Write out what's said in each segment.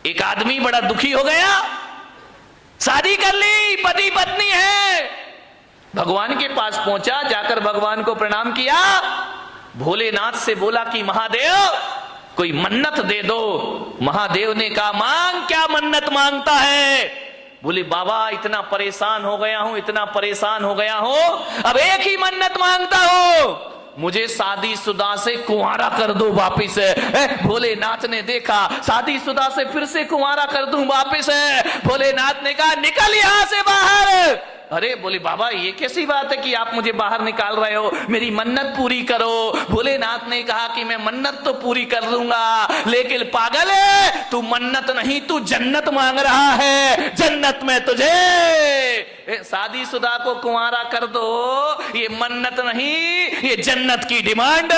एक आदमी बड़ा दुखी हो गया, शादी कर ली, पति पत्नी है, भगवान के पास पहुंचा, जाकर भगवान को प्रणाम किया, भोलेनाथ से बोला कि महादेव कोई मन्नत दे दो। महादेव ने कहा मांग, क्या मन्नत मांगता है? बोले बाबा इतना परेशान हो गया हूं, इतना परेशान हो गया हूं, अब एक ही मन्नत मांगता हूं, मुझे शादीशुदा से कुंवारा कर दो वापिस। भोलेनाथ ने देखा शादीशुदा से फिर से कुंवारा कर दूं वापिस। भोलेनाथ ने कहा निकल यहां से बाहर। अरे बोले बाबा ये कैसी बात है कि आप मुझे बाहर निकाल रहे हो, मेरी मन्नत पूरी करो। भोलेनाथ ने कहा कि मैं मन्नत तो पूरी कर दूंगा, लेकिन पागल है तू, मन्नत नहीं तू जन्नत मांग रहा है, जन्नत में तुझे शादीशुदा को कुंवारा कर दो, ये मन्नत नहीं ये जन्नत की डिमांड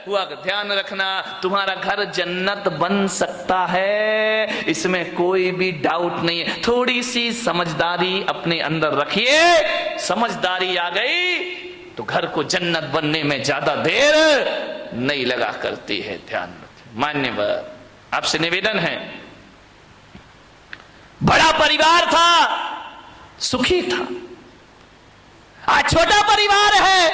हुआ। ध्यान रखना तुम्हारा घर जन्नत बन सकता है, इसमें कोई भी डाउट नहीं है। थोड़ी सी समझदारी अपने अंदर रखिए, समझदारी आ गई तो घर को जन्नत बनने में ज्यादा देर नहीं लगा करती है। ध्यान रखिए। मान्यवर आपसे निवेदन है, बड़ा परिवार था, सुखी था, आज छोटा परिवार है,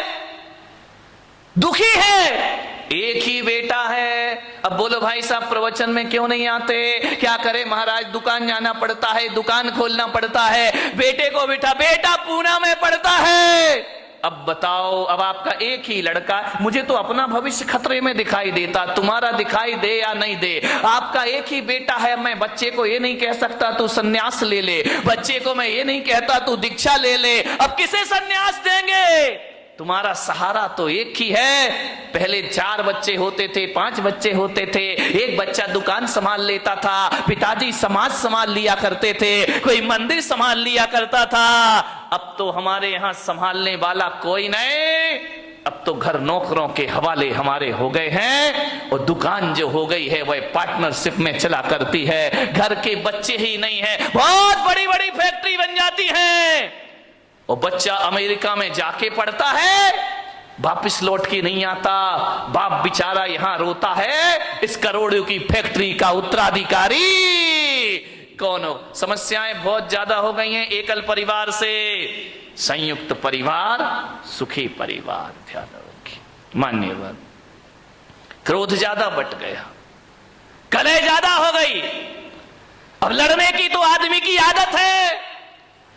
दुखी है, एक ही बेटा है। अब बोलो भाई साहब प्रवचन में क्यों नहीं आते? क्या करे महाराज, दुकान जाना पड़ता है, दुकान खोलना पड़ता है, बेटे को बिठा, बेटा पूना में पड़ता है। अब बताओ, अब आपका एक ही लड़का, मुझे तो अपना भविष्य खतरे में दिखाई देता, तुम्हारा दिखाई दे या नहीं दे, आपका एक ही बेटा है। मैं बच्चे को ये नहीं कह सकता तू सन्यास ले ले, बच्चे को मैं ये नहीं कहता तू दीक्षा ले ले। अब किसे सन्यास देंगे? तुम्हारा सहारा तो एक ही है। पहले 4 बच्चे होते थे, 5 बच्चे होते थे, एक बच्चा दुकान संभाल लेता था, पिताजी समाज संभाल लिया करते थे, कोई मंदिर संभाल लिया करता था। अब तो हमारे यहां संभालने वाला कोई नहीं, अब तो घर नौकरों के हवाले हमारे हो गए हैं, और दुकान जो हो गई है वह पार्टनरशिप में चला करती है। घर के बच्चे ही नहीं है, बहुत बड़ी बड़ी फैक्ट्री बन जाती है, और बच्चा अमेरिका में जाके पढ़ता है, वापिस लौट के नहीं आता, बाप बेचारा यहां रोता है, इस करोड़ों की फैक्ट्री का उत्तराधिकारी कौन हो? समस्याएं बहुत ज्यादा हो गई हैं एकल परिवार से। संयुक्त परिवार सुखी परिवार। ध्यान रखिए। मान्यवर क्रोध ज्यादा बट गया, कलह ज्यादा हो गई, अब लड़ने की तो आदमी की आदत है।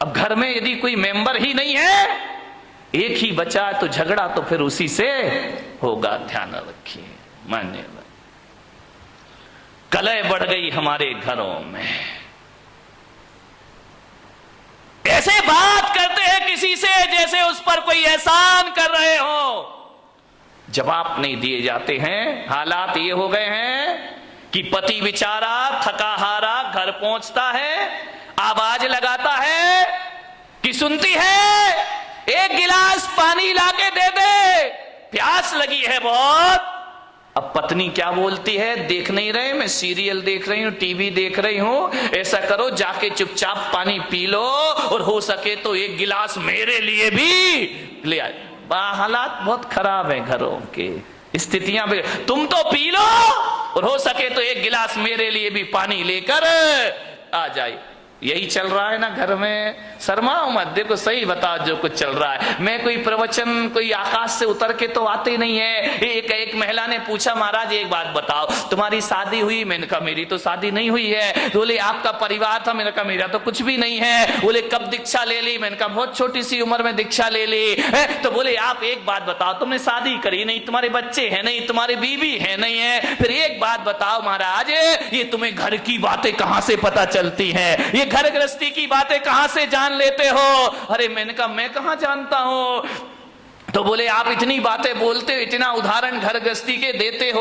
अब घर में यदि कोई मेंबर ही नहीं है, एक ही बचा तो झगड़ा तो फिर उसी से होगा। ध्यान रखिए। मान्यवर कलह बढ़ गई हमारे घरों में, ऐसे बात करते हैं किसी से जैसे उस पर कोई एहसान कर रहे हो, जवाब नहीं दिए जाते हैं। हालात ये हो गए हैं कि पति बेचारा थका हारा घर पहुंचता है, आवाज लगाता है कि सुनती है, एक गिलास पानी लाके दे दे, प्यास लगी है बहुत। अब पत्नी क्या बोलती है, देख नहीं रहे, मैं सीरियल देख रही हूं, टीवी देख रही हूं, ऐसा करो जाके चुपचाप पानी पी लो, और हो सके तो एक गिलास मेरे लिए भी ले आए। हालात बहुत खराब है घरों के, स्थितियां भी, तुम तो पी लो और हो सके तो एक गिलास मेरे लिए भी पानी लेकर आ जाए। यही चल रहा है ना घर में। शर्माओ मत, देखो सही बताओ जो कुछ चल रहा है। मैं कोई प्रवचन कोई आकाश से उतर के तो आते नहीं है। एक महिला ने पूछा महाराज एक बात बताओ, तुम्हारी शादी हुई? मैंने कहा मेरी तो शादी नहीं हुई है। बोले आपका परिवार था? मैंने कहा मेरा तो कुछ भी नहीं है। बोले कब दीक्षा ले ली? मैंने कहा बहुत छोटी सी उम्र में दीक्षा ले ली है। तो बोले आप एक बात बताओ, तुमने शादी करी नहीं, तुम्हारे बच्चे हैं नहीं, तुम्हारे बीवी है नहीं है, फिर एक बात बताओ महाराज, ये तुम्हें घर की बातें कहां से पता चलती है, ये घर गृहस्थी की बातें कहां से जान लेते हो? अरे मैंने कहा मैं कहां जानता हूं। तो बोले आप इतनी बातें बोलते हो, इतना उदाहरण घर गृहस्थी के देते हो,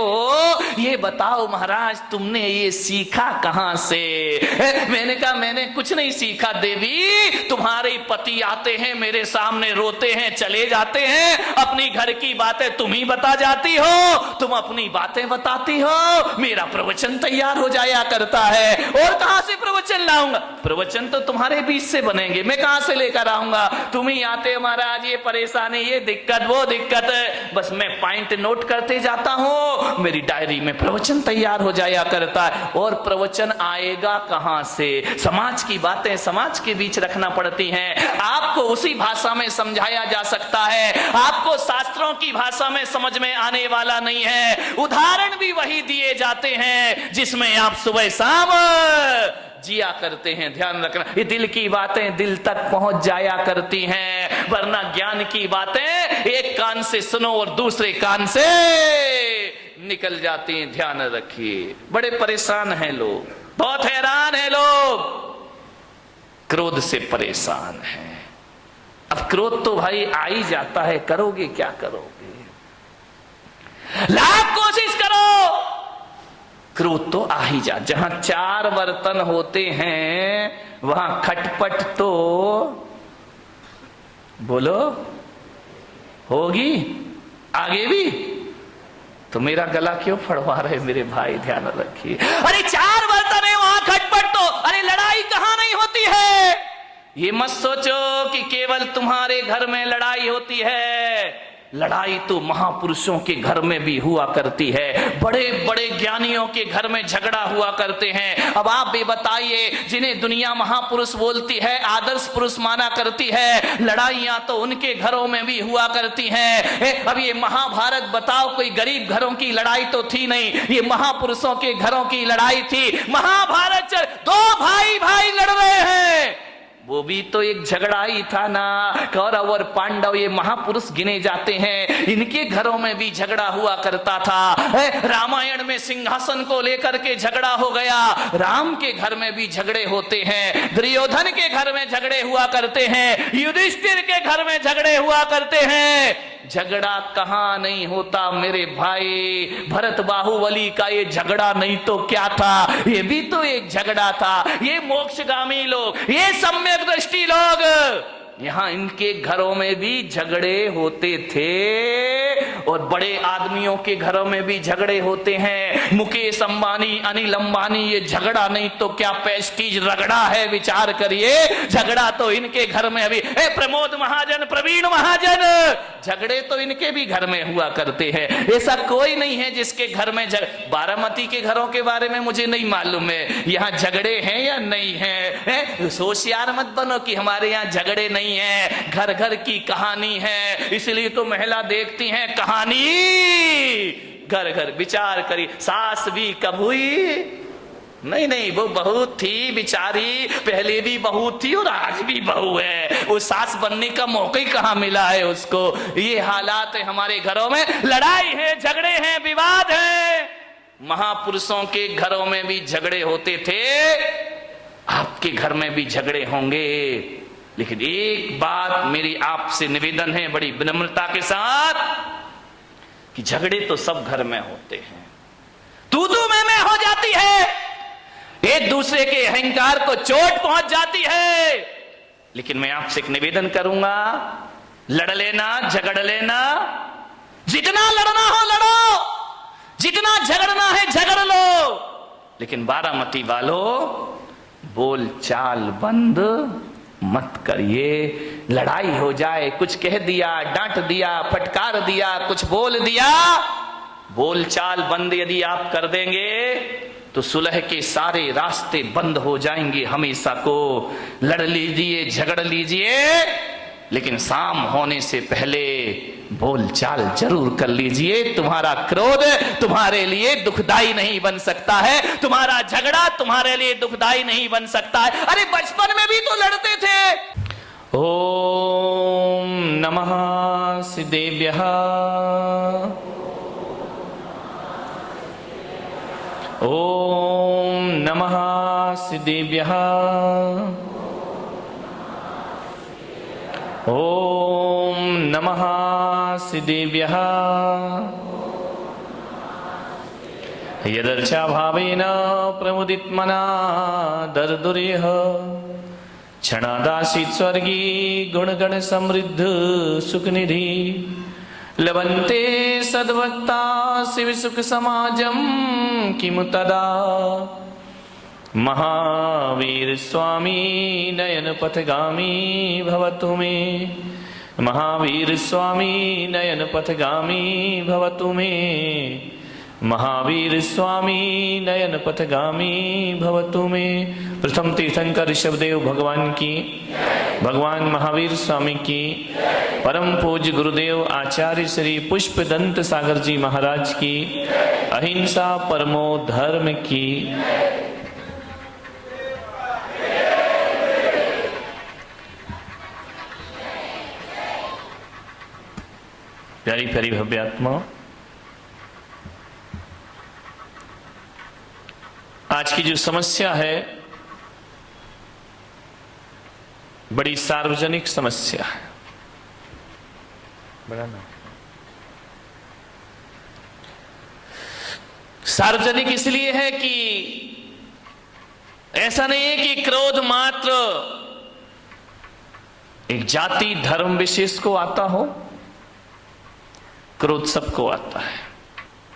ये बताओ महाराज तुमने ये सीखा कहां से? मैंने कहा मैंने कुछ नहीं सीखा देवी, तुम्हारे पति आते हैं मेरे सामने, रोते हैं चले जाते हैं, अपनी घर की बातें तुम ही बता जाती हो, तुम अपनी बातें बताती हो, मेरा प्रवचन तैयार हो जाया करता है। और कहां से प्रवचन लाऊंगा? प्रवचन तो तुम्हारे बीच से बनेंगे, मैं कहां से लेकर आऊंगा? तुम ही आते हो महाराज, ये परेशानी, ये दिक्कत, दिक्कत, वो दिक्कत, बस मैं पॉइंट नोट करते जाता हूं, मेरी डायरी में प्रवचन तैयार हो जाया करता है। और प्रवचन आएगा कहां से? समाज की बातें समाज के बीच रखना पड़ती हैं। आपको उसी भाषा में समझाया जा सकता है, आपको शास्त्रों की भाषा में समझ में आने वाला नहीं है। उदाहरण भी वही दिए जाते हैं जिसमें आप सुबह शाम जिया करते हैं। ध्यान रखना, ये दिल की बातें दिल तक पहुंच जाया करती हैं, वरना ज्ञान की बातें एक कान से सुनो और दूसरे कान से निकल जाती हैं। ध्यान रखिए, बड़े परेशान हैं लोग, बहुत हैरान हैं लोग, क्रोध से परेशान हैं। अब क्रोध तो भाई आ ही जाता है, करोगे क्या करोगे? लाख कोशिश करो, क्रोध तो आ ही जा। जहां चार बर्तन होते हैं वहां खटपट तो बोलो होगी, आगे भी। तो मेरा गला क्यों फड़वा रहे मेरे भाई? ध्यान रखिए, अरे चार बर्तन है वहां खटपट तो, अरे लड़ाई कहां नहीं होती है। ये मत सोचो कि केवल तुम्हारे घर में लड़ाई होती है, लड़ाई तो महापुरुषों के घर में भी हुआ करती है, बड़े बड़े ज्ञानियों के घर में झगड़ा हुआ करते हैं। अब आप भी बताइए, जिन्हें दुनिया महापुरुष बोलती है, आदर्श पुरुष माना करती है, लड़ाइयां तो उनके घरों में भी हुआ करती हैं। अब ये महाभारत बताओ, कोई गरीब घरों की लड़ाई तो थी नहीं, ये महापुरुषों के घरों की लड़ाई थी। महाभारत दो भाई भाई लड़ रहे हैं, वो भी तो एक झगड़ा ही था ना। कौरव और पांडव ये महापुरुष गिने जाते हैं, इनके घरों में भी झगड़ा हुआ करता था। रामायण में सिंहासन को लेकर के झगड़ा हो गया, राम के घर में भी झगड़े होते हैं, दुर्योधन के घर में झगड़े हुआ करते हैं, युधिष्ठिर के घर में झगड़े हुआ करते हैं। झगड़ा कहां नहीं होता मेरे भाई? भरत बाहुबली का ये झगड़ा नहीं तो क्या था? ये भी तो एक झगड़ा था। ये मोक्षगामी लोग, ये सम्यक दृष्टि लोग, यहां इनके घरों में भी झगड़े होते थे, और बड़े आदमियों के घरों में भी झगड़े होते हैं। मुकेश अंबानी, अनिल अंबानी, ये झगड़ा नहीं तो क्या प्रेस्टीज रगड़ा है? विचार करिए, झगड़ा तो इनके घर में अभी। प्रमोद महाजन, प्रवीण महाजन, झगड़े तो इनके भी घर में हुआ करते हैं। ऐसा कोई नहीं है जिसके घर में बारामती के घरों के बारे में मुझे नहीं मालूम है, यहाँ झगड़े हैं या नहीं है। होशियार मत बनो कि हमारे यहाँ झगड़े नहीं है, घर घर की कहानी है, इसलिए तो महिला देखती हैं कहानी घर घर। विचार करी, सास भी कब हुई? नहीं नहीं, वो बहू थी बिचारी, पहले भी बहू थी और आज भी बहू है, वो सास बनने का मौका ही कहां मिला है उसको। ये हालात है हमारे घरों में, लड़ाई है, झगड़े हैं, विवाद है। महापुरुषों के घरों में भी झगड़े होते थे, आपके घर में भी झगड़े होंगे। लेकिन एक बात मेरी आपसे निवेदन है बड़ी विनम्रता के साथ, कि झगड़े तो सब घर में होते हैं, तू मैं हो जाती है, एक दूसरे के अहंकार को चोट पहुंच जाती है। लेकिन मैं आपसे एक निवेदन करूंगा, लड़ लेना, झगड़ लेना, जितना लड़ना हो लड़ो, जितना झगड़ना है झगड़ लो, लेकिन बारामती वालों बोल चाल बंद मत करिए। लड़ाई हो जाए, कुछ कह दिया, डांट दिया, फटकार दिया, कुछ बोल दिया, बोल चाल बंद यदि आप कर देंगे तो सुलह के सारे रास्ते बंद हो जाएंगे हमेशा को। लड़ लीजिए, झगड़ लीजिए, लेकिन शाम होने से पहले बोल चाल जरूर कर लीजिए। तुम्हारा क्रोध तुम्हारे लिए दुखदाई नहीं बन सकता है, तुम्हारा झगड़ा तुम्हारे लिए दुखदाई नहीं बन सकता है। अरे बचपन में भी तो लड़ते थे। ओम नमः सिद्धेभ्यः, ओम नमः सिद्धेभ्यः, ओम नमः सिद्धेभ्यः। यदर्चा भावेन प्रमुदितमना दर्दुरेह, क्षणादासीत् स्वर्गी गुणगण समृद्ध सुखनिधि। लभन्ते सद्भक्ता शिव सुख समाजम किमु तदा। महावीर स्वामी नयन पथगामी भवतु मे, महावीर स्वामी नयन पथगामी भवतु मे। महावीर स्वामी नयन पथगामी भवतु मे। प्रथम तीर्थंकर ऋषभदेव भगवान की, भगवान महावीर स्वामी की, परम पूज्य गुरुदेव आचार्य श्री पुष्पदंत सागर जी महाराज की, अहिंसा परमो धर्म की। प्यारी प्यारी भव्य आत्मा, आज की जो समस्या है बड़ी सार्वजनिक समस्या है। बड़ा ना सार्वजनिक इसलिए है कि ऐसा नहीं है कि क्रोध मात्र एक जाति धर्म विशेष को आता हो। क्रोध सबको आता है,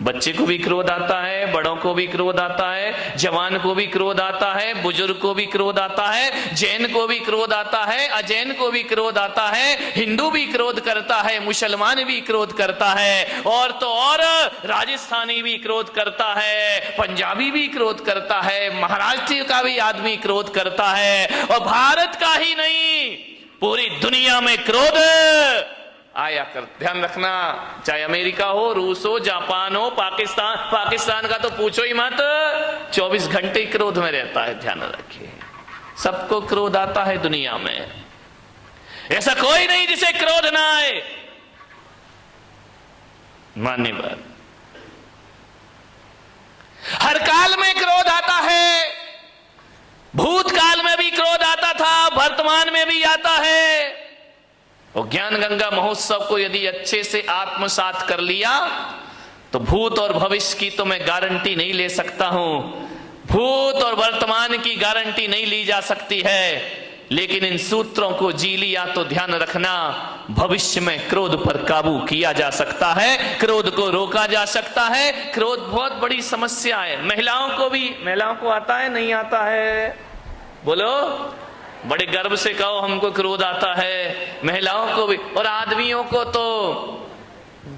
बच्चे को भी क्रोध आता है, बड़ों को भी क्रोध आता है, जवान को भी क्रोध आता है, बुजुर्ग को भी क्रोध आता है, जैन को भी क्रोध आता है, अजैन को भी क्रोध आता है, हिंदू भी क्रोध करता है, मुसलमान भी क्रोध करता है, और तो और राजस्थानी भी क्रोध करता है, पंजाबी भी क्रोध करता है, महाराष्ट्र का भी आदमी क्रोध करता है, और भारत का ही नहीं पूरी दुनिया में क्रोध आया कर। ध्यान रखना, चाहे अमेरिका हो, रूस हो, जापान हो, पाकिस्तान का तो पूछो ही मत, 24 घंटे क्रोध में रहता है। ध्यान रखिए, सबको क्रोध आता है दुनिया में, ऐसा कोई नहीं जिसे क्रोध ना आए। माननी बात, हर काल में क्रोध आता है, भूतकाल में भी क्रोध आता था, वर्तमान में भी आता है। और ज्ञान गंगा महोत्सव को यदि अच्छे से आत्मसात कर लिया तो भूत और भविष्य की तो मैं गारंटी नहीं ले सकता हूं, भूत और वर्तमान की गारंटी नहीं ली जा सकती है, लेकिन इन सूत्रों को जी लिया तो ध्यान रखना, भविष्य में क्रोध पर काबू किया जा सकता है, क्रोध को रोका जा सकता है। क्रोध बहुत बड़ी समस्या है। महिलाओं को आता है, नहीं आता है? बोलो, बड़े गर्व से कहो हमको क्रोध आता है। महिलाओं को भी, और आदमियों को तो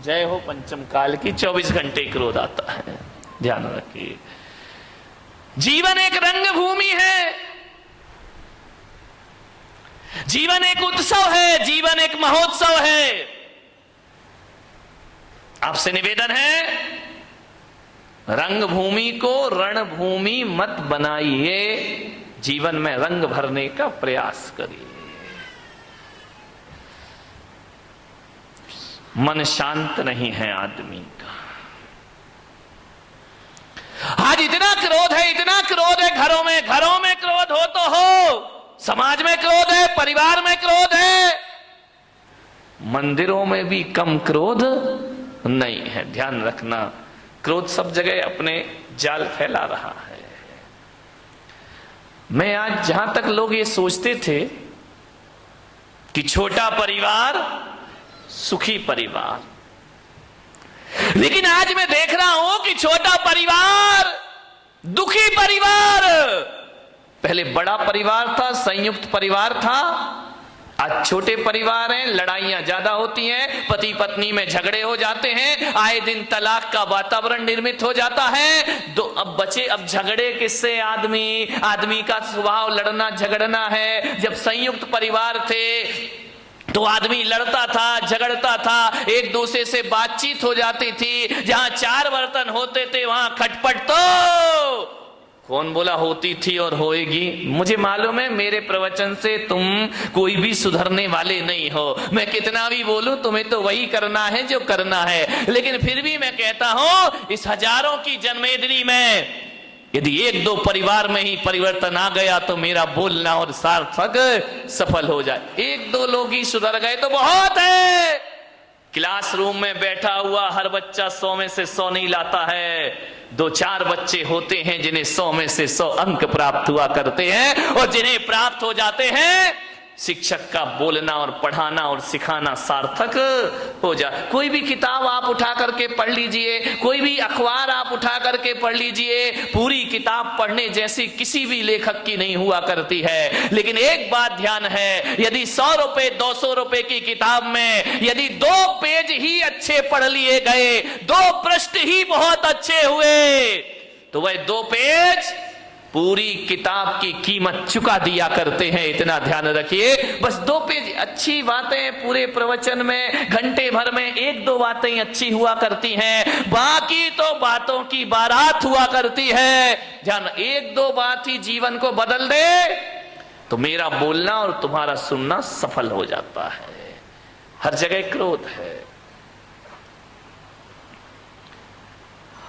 जय हो पंचम काल की, 24 घंटे क्रोध आता है। ध्यान रखिए, जीवन एक रंग भूमि है, जीवन एक उत्सव है, जीवन एक महोत्सव है। आपसे निवेदन है, रंग भूमि को रणभूमि मत बनाइए, जीवन में रंग भरने का प्रयास करिए। मन शांत नहीं है आदमी का। आज इतना क्रोध है, इतना क्रोध है, घरों में क्रोध हो तो हो, समाज में क्रोध है, परिवार में क्रोध है, मंदिरों में भी कम क्रोध नहीं है। ध्यान रखना, क्रोध सब जगह अपने जाल फैला रहा है। मैं आज, जहां तक लोग ये सोचते थे कि छोटा परिवार सुखी परिवार, लेकिन आज मैं देख रहा हूं कि छोटा परिवार दुखी परिवार। पहले बड़ा परिवार था, संयुक्त परिवार था, आज छोटे परिवार हैं, लड़ाइयां ज्यादा होती हैं, पति पत्नी में झगड़े हो जाते हैं, आए दिन तलाक का वातावरण निर्मित हो जाता है। अब बचे, अब झगड़े किससे? आदमी का स्वभाव लड़ना झगड़ना है। जब संयुक्त परिवार थे तो आदमी लड़ता था, झगड़ता था, एक दूसरे से बातचीत हो जाती थी। जहां 4 बर्तन होते थे वहां खटपट तो कौन बोला होती थी और होएगी। मुझे मालूम है, मेरे प्रवचन से तुम कोई भी सुधरने वाले नहीं हो। मैं कितना भी बोलूं, तुम्हें तो वही करना है जो करना है। लेकिन फिर भी मैं कहता हूं, इस हजारों की जन्मेदिनी में यदि 1-2 परिवार में ही परिवर्तन आ गया तो मेरा बोलना और सार्थक सफल हो जाए। 1-2 लोग ही सुधर गए तो बहुत है। क्लासरूम में बैठा हुआ हर बच्चा 100 में से 100 नहीं लाता है। 2-4 बच्चे होते हैं जिन्हें 100 में से 100 अंक प्राप्त हुआ करते हैं, और जिन्हें प्राप्त हो जाते हैं शिक्षक का बोलना और पढ़ाना और सिखाना सार्थक हो जाए। कोई भी किताब आप उठा करके पढ़ लीजिए, कोई भी अखबार आप उठा करके पढ़ लीजिए, पूरी किताब पढ़ने जैसी किसी भी लेखक की नहीं हुआ करती है। लेकिन एक बात ध्यान है, यदि 100 रुपए 200 रुपए की किताब में यदि 2 पेज ही अच्छे पढ़ लिए गए, 2 पृष्ठ ही बहुत अच्छे हुए, तो वह 2 पेज पूरी किताब की कीमत चुका दिया करते हैं। इतना ध्यान रखिए। बस 2 पेज अच्छी बातें पूरे प्रवचन में घंटे भर में 1-2 बातें अच्छी हुआ करती हैं, बाकी तो बातों की बारात हुआ करती है। ध्यान, 1-2 बात ही जीवन को बदल दे तो मेरा बोलना और तुम्हारा सुनना सफल हो जाता है। हर जगह क्रोध है,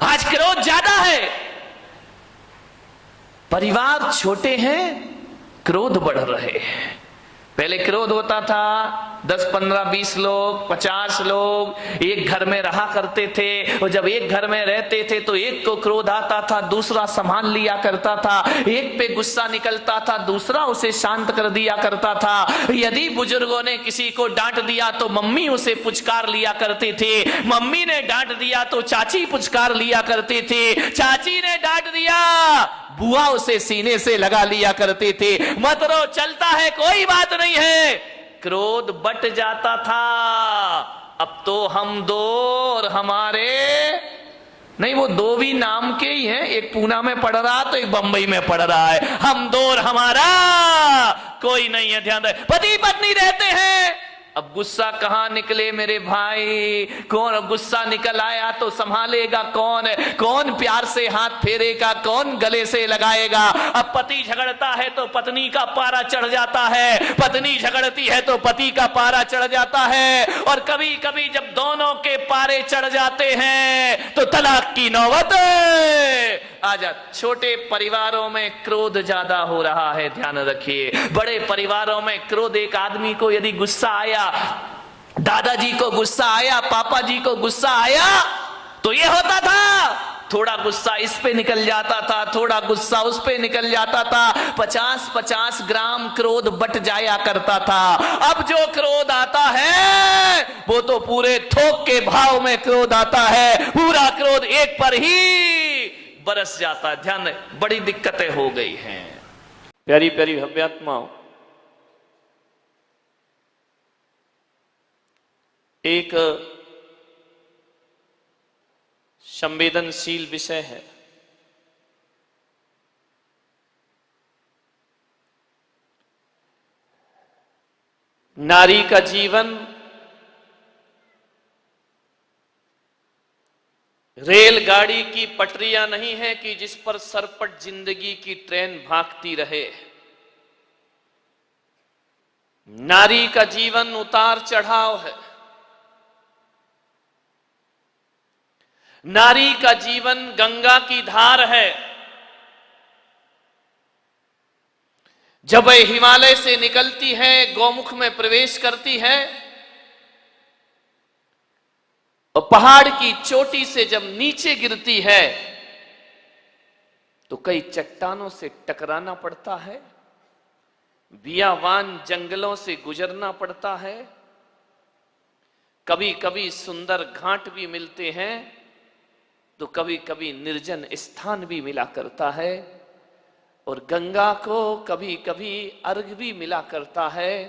आज क्रोध ज्यादा है। परिवार छोटे हैं, क्रोध बढ़ रहे हैं। पहले क्रोध होता था 10, 15, 20 लोग, 50 लोग एक घर में रहा करते थे, और जब एक घर में रहते थे तो एक को क्रोध आता था, दूसरा संभाल लिया करता था, एक पे गुस्सा निकलता था, दूसरा उसे शांत कर दिया करता था। यदि बुजुर्गों ने किसी को डांट दिया तो मम्मी उसे पुचकार लिया करती थी, मम्मी ने डांट दिया तो चाची पुचकार लिया करती थी, चाची ने डांट दिया बुआ उसे सीने से लगा लिया करती थी। मत रो, चलता है, कोई बात नहीं है। क्रोध बट जाता था। अब तो हम 2 और हमारे नहीं, वो 2 भी नाम के ही हैं, एक पूना में पढ़ रहा तो एक बंबई में पढ़ रहा है। हम 2 और हमारा कोई नहीं है। ध्यान रहे, पति पत्नी रहते हैं। अब गुस्सा कहां निकले मेरे भाई, कौन गुस्सा निकल आया तो संभालेगा कौन, कौन प्यार से हाथ फेरेगा, कौन गले से लगाएगा। अब पति झगड़ता है तो पत्नी का पारा चढ़ जाता है, पत्नी झगड़ती है तो पति का पारा चढ़ जाता है, और कभी कभी जब दोनों के पारे चढ़ जाते हैं तो तलाक की नौबत आ जाती। छोटे परिवारों में क्रोध ज्यादा हो रहा है, ध्यान रखिए। बड़े परिवारों में क्रोध, एक आदमी को यदि गुस्सा आया, दादाजी को गुस्सा आया, पापा जी को गुस्सा आया, तो ये होता था थोड़ा गुस्सा इस पे निकल जाता था, थोड़ा गुस्सा उस पे निकल जाता था, 50-50 ग्राम क्रोध बट जाया करता था। अब जो क्रोध आता है वो तो पूरे थोक के भाव में क्रोध आता है, पूरा क्रोध एक पर ही बरस जाता है। ध्यान रहे, बड़ी दिक्कतें हो गई हैं। प्यारी प्यारी भव्यात्माओं, एक संवेदनशील विषय है। नारी का जीवन रेलगाड़ी की पटरियां नहीं है कि जिस पर सरपट जिंदगी की ट्रेन भागती रहे। नारी का जीवन उतार चढ़ाव है। नारी का जीवन गंगा की धार है। जब वह हिमालय से निकलती है, गौमुख में प्रवेश करती है, और पहाड़ की चोटी से जब नीचे गिरती है तो कई चट्टानों से टकराना पड़ता है, बियावान जंगलों से गुजरना पड़ता है, कभी कभी सुंदर घाट भी मिलते हैं तो कभी कभी निर्जन स्थान भी मिला करता है, और गंगा को कभी कभी अर्घ भी मिला करता है,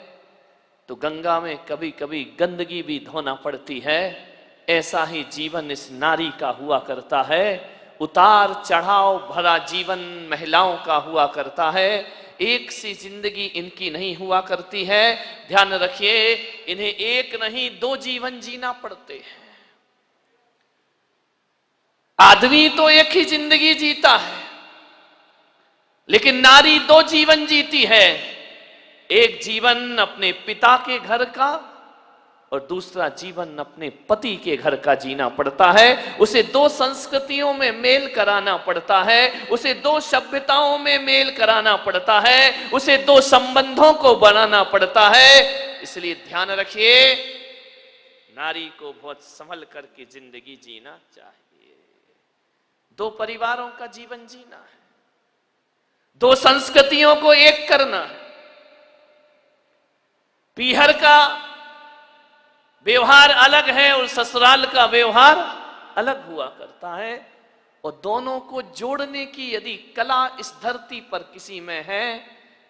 तो गंगा में कभी कभी गंदगी भी धोना पड़ती है। ऐसा ही जीवन इस नारी का हुआ करता है। उतार चढ़ाव भरा जीवन महिलाओं का हुआ करता है। एक सी जिंदगी इनकी नहीं हुआ करती है। ध्यान रखिए, इन्हें एक नहीं 2 जीवन जीना पड़ते हैं। आदमी तो एक ही जिंदगी जीता है, लेकिन नारी 2 जीवन जीती है। एक जीवन अपने पिता के घर का और दूसरा जीवन अपने पति के घर का जीना पड़ता है। उसे 2 संस्कृतियों में मेल कराना पड़ता है, उसे 2 सभ्यताओं में मेल कराना पड़ता है, उसे 2 संबंधों को बनाना पड़ता है। इसलिए ध्यान रखिए, नारी को बहुत संभल करके जिंदगी जीना चाहिए। 2 परिवारों का जीवन जीना है, 2 संस्कृतियों को एक करना है। पीहर का व्यवहार अलग है और ससुराल का व्यवहार अलग हुआ करता है। और दोनों को जोड़ने की यदि कला इस धरती पर किसी में है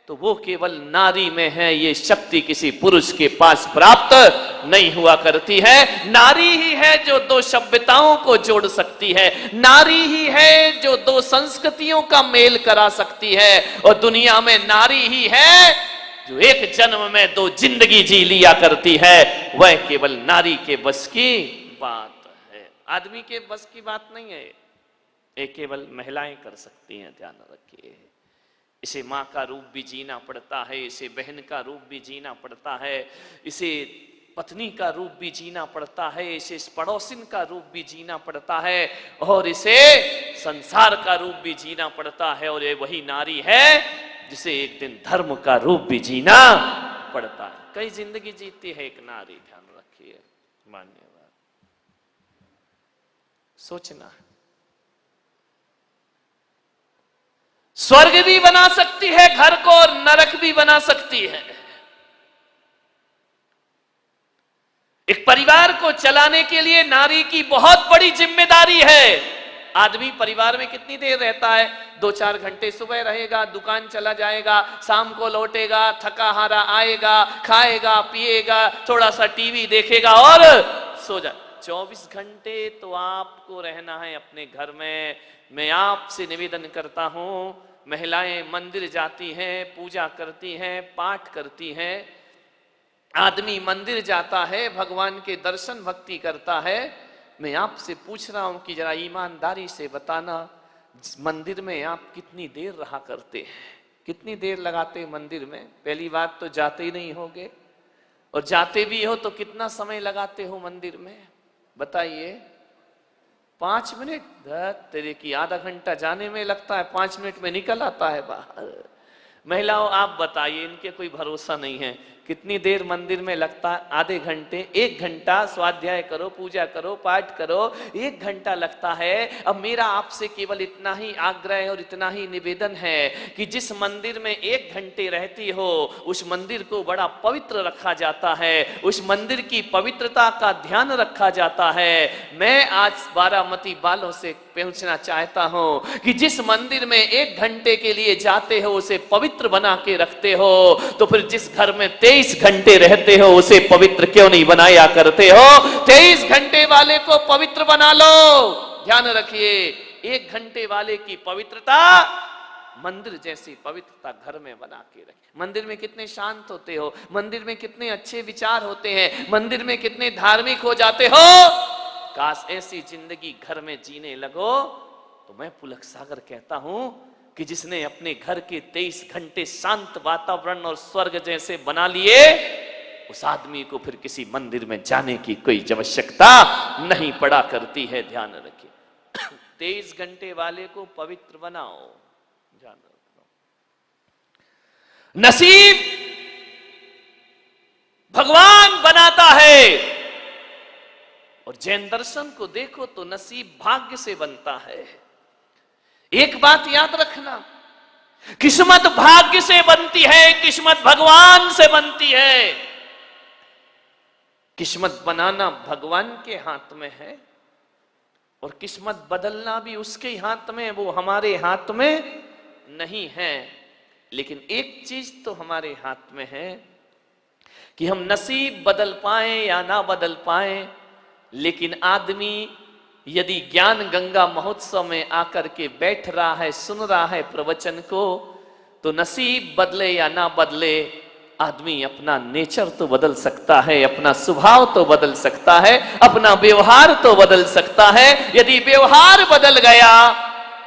तो वो केवल नारी में है। ये शक्ति किसी पुरुष के पास प्राप्त नहीं हुआ करती है। नारी ही है जो दो सभ्यताओं को जोड़ सकती है, नारी ही है जो दो संस्कृतियों का मेल करा सकती है, और दुनिया में नारी ही है जो एक जन्म में दो जिंदगी जी लिया करती है। वह केवल नारी के बस की बात है, आदमी के बस की बात नहीं है। ये केवल महिलाएं कर सकती हैं, ध्यान रखिए। इसे माँ का रूप भी जीना पड़ता है, इसे बहन का रूप भी जीना पड़ता है, इसे पत्नी का रूप भी जीना पड़ता है, इसे पड़ोसिन का रूप भी जीना पड़ता है, और इसे संसार का रूप भी जीना पड़ता है। और ये वही नारी है जिसे एक दिन धर्म का रूप भी जीना पड़ता है। कई जिंदगी जीती है एक नारी, ध्यान रखिए। मान्यवाद सोचना, स्वर्ग भी बना सकती है घर को और नरक भी बना सकती है। एक परिवार को चलाने के लिए नारी की बहुत बड़ी जिम्मेदारी है। आदमी परिवार में कितनी देर रहता है? 2-4 घंटे सुबह रहेगा, दुकान चला जाएगा, शाम को लौटेगा, थका हारा आएगा, खाएगा पिएगा, थोड़ा सा टीवी देखेगा और सो जा। 24 घंटे तो आपको रहना है अपने घर में। मैं आपसे निवेदन करता हूं, महिलाएं मंदिर जाती हैं, पूजा करती हैं, पाठ करती हैं, आदमी मंदिर जाता है, भगवान के दर्शन भक्ति करता है। मैं आपसे पूछ रहा हूं कि जरा ईमानदारी से बताना, मंदिर में आप कितनी देर रहा करते हैं? कितनी देर लगाते मंदिर में? पहली बात तो जाते ही नहीं होगे, और जाते भी हो तो कितना समय लगाते हो मंदिर में? बताइए। 5 मिनट? तेरे की आधा घंटा जाने में लगता है, 5 मिनट में निकल आता है बाहर। महिलाओं आप बताइए, इनके कोई भरोसा नहीं है, कितनी देर मंदिर में लगता है? आधे घंटे, 1 घंटा स्वाध्याय करो, पूजा करो, पाठ करो, 1 घंटा लगता है। अब मेरा आपसे केवल इतना ही आग्रह और इतना ही निवेदन है कि जिस मंदिर में 1 घंटे रहती हो, उस मंदिर को बड़ा पवित्र रखा जाता है, उस मंदिर की पवित्रता का ध्यान रखा जाता है। मैं आज बारामती वालों से पहुंचना चाहता हूं कि जिस मंदिर में 1 घंटे के लिए जाते हो उसे पवित्र बना के रखते हो, तो फिर जिस घर में 23 घंटे रहते हो उसे पवित्र क्यों नहीं बनाया करते हो? 23 घंटे वाले को पवित्र बना लो। ध्यान रखिए, 1 घंटे वाले की पवित्रता मंदिर जैसी पवित्रता घर में बना के रखे। मंदिर में कितने शांत होते हो, मंदिर में कितने अच्छे विचार होते हैं, मंदिर में कितने धार्मिक हो जाते हो। काश ऐसी जिंदगी घर में जीने लगो। तो मैं पुलक सागर कहता हूं कि जिसने अपने घर के 23 घंटे शांत वातावरण और स्वर्ग जैसे बना लिए, उस आदमी को फिर किसी मंदिर में जाने की कोई आवश्यकता नहीं पड़ा करती है। ध्यान रखिए, 23 घंटे वाले को पवित्र बनाओ। ध्यान रखो, नसीब भगवान बनाता है। और जैन दर्शन को देखो तो नसीब भाग्य से बनता है। एक बात याद रखना, किस्मत भाग्य से बनती है, किस्मत भगवान से बनती है। किस्मत बनाना भगवान के हाथ में है और किस्मत बदलना भी उसके हाथ में, वो हमारे हाथ में नहीं है। लेकिन एक चीज तो हमारे हाथ में है कि हम नसीब बदल पाए या ना बदल पाए, लेकिन आदमी यदि ज्ञान गंगा महोत्सव में आकर के बैठ रहा है, सुन रहा है प्रवचन को, तो नसीब बदले या ना बदले, आदमी अपना नेचर तो बदल सकता है, अपना स्वभाव तो बदल सकता है, अपना व्यवहार तो बदल सकता है। यदि व्यवहार बदल गया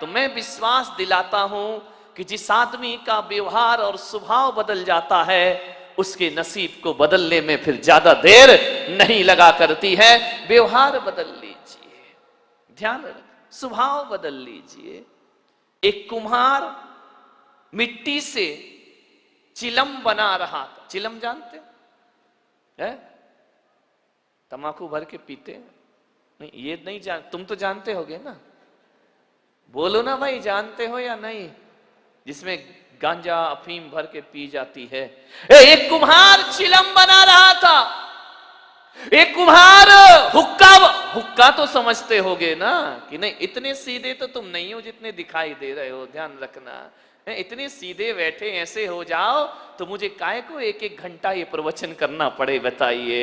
तो मैं विश्वास दिलाता हूं कि जिस आदमी का व्यवहार और स्वभाव बदल जाता है उसके नसीब को बदलने में फिर ज्यादा देर नहीं लगा करती है। व्यवहार बदल लीजिए, ध्यान रख, स्वभाव बदल लीजिए। एक कुम्हार मिट्टी से चिलम बना रहा था। चिलम जानते हैं? तंबाकू भर के पीते हैं? नहीं, ये नहीं जान, तुम तो जानते होगे ना। बोलो ना भाई, जानते हो या नहीं? जिसमें गांजा अफीम भर के पी जाती है। एक कुम्हार चिलम बना रहा था, एक कुम्हार हुक्का तो समझते होगे ना कि नहीं, इतने सीधे तो तुम नहीं हो जितने दिखाई दे रहे हो, ध्यान रखना। इतने सीधे बैठे ऐसे हो जाओ तो मुझे काहे को एक एक घंटा ये प्रवचन करना पड़े, बताइए।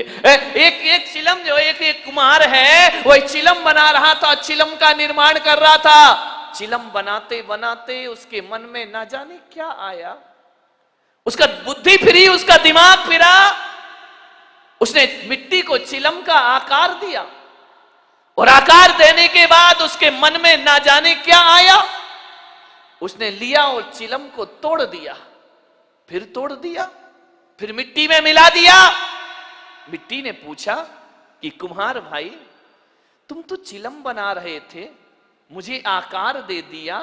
एक एक चिलम जो एक कुम्हार है वो चिलम बना रहा था, चिलम का निर्माण कर रहा था। चिलम बनाते बनाते उसके मन में ना जाने क्या आया, उसका बुद्धि फिरी, उसका दिमाग फिरा, उसने मिट्टी को चिलम का आकार दिया और आकार देने के बाद उसके मन में ना जाने क्या आया, उसने लिया और चिलम को तोड़ दिया, फिर तोड़ दिया, फिर मिट्टी में मिला दिया। मिट्टी ने पूछा कि कुम्हार भाई, तुम तो चिलम बना रहे थे, मुझे आकार दे दिया,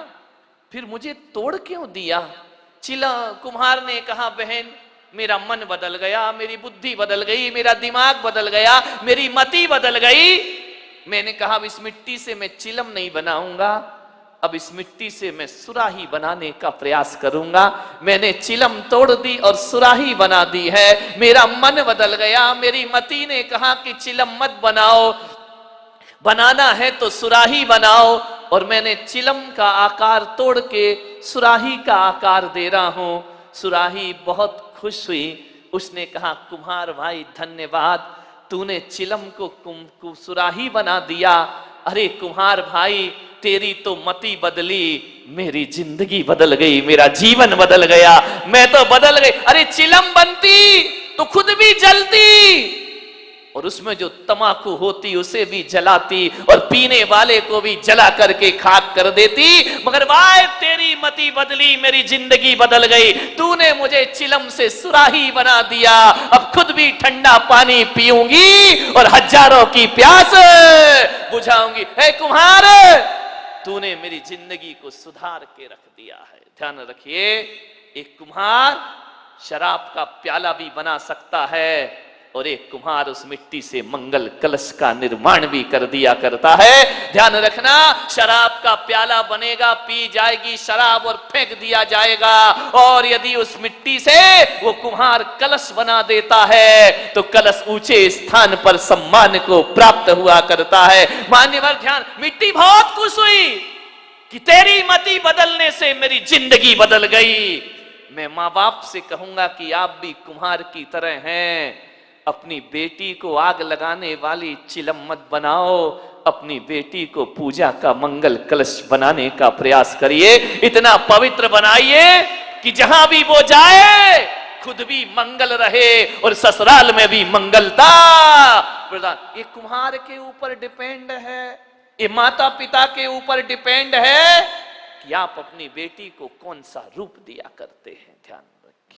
फिर मुझे तोड़ क्यों दिया? कुम्हार ने कहा, बहन मेरा मन बदल गया, मेरी बुद्धि बदल गई, मेरा दिमाग बदल गया, मेरी मति बदल गई। मैंने कहा अब इस मिट्टी से मैं चिलम नहीं बनाऊंगा, अब इस मिट्टी से मैं सुराही बनाने का प्रयास करूंगा। मैंने चिलम तोड़ दी और सुराही बना दी है। मेरा मन बदल गया, मेरी मति ने कहा कि चिलम मत बनाओ, बनाना है तो सुराही बनाओ, और मैंने चिलम का आकार तोड़ के सुराही का आकार दे रहा हूं। सुराही बहुत खुश हुई, उसने कहा कुम्हार भाई धन्यवाद, तूने चिलम को सुराही बना दिया। अरे कुम्हार भाई तेरी तो मति बदली, मेरी जिंदगी बदल गई, मेरा जीवन बदल गया, मैं तो बदल गई। अरे चिलम बनती तो खुद भी जलती और उसमें जो तमाकू होती उसे भी जलाती और पीने वाले को भी जला करके खाक कर देती, मगर भाई तेरी मति बदली, मेरी जिंदगी बदल गई। तूने मुझे चिलम से सुराही बना दिया, अब खुद भी ठंडा पानी पीऊंगी और हजारों की प्यास बुझाऊंगी। हे कुम्हार, तूने मेरी जिंदगी को सुधार के रख दिया है। ध्यान रखिए, एक कुम्हार शराब का प्याला भी बना सकता है और एक कुम्हार उस मिट्टी से मंगल कलश का निर्माण भी कर दिया करता है। ध्यान रखना, शराब का प्याला बनेगा, पी जाएगी शराब और फेंक दिया जाएगा, और यदि उस मिट्टी से वो कुम्हार कलश बना देता है तो कलश ऊंचे स्थान पर सम्मान को प्राप्त हुआ करता है। मान्यवर ध्यान, मिट्टी बहुत खुश हुई कि तेरी मति बदलने से मेरी जिंदगी बदल गई। मैं माँ बाप से कहूंगा कि आप भी कुम्हार की तरह हैं, अपनी बेटी को आग लगाने वाली चिलम मत बनाओ, अपनी बेटी को पूजा का मंगल कलश बनाने का प्रयास करिए। इतना पवित्र बनाइए कि जहां भी वो जाए खुद भी मंगल रहे और ससुराल में भी मंगलता। ये कुम्हार के ऊपर डिपेंड है, ये माता पिता के ऊपर डिपेंड है कि आप अपनी बेटी को कौन सा रूप दिया करते हैं। ध्यान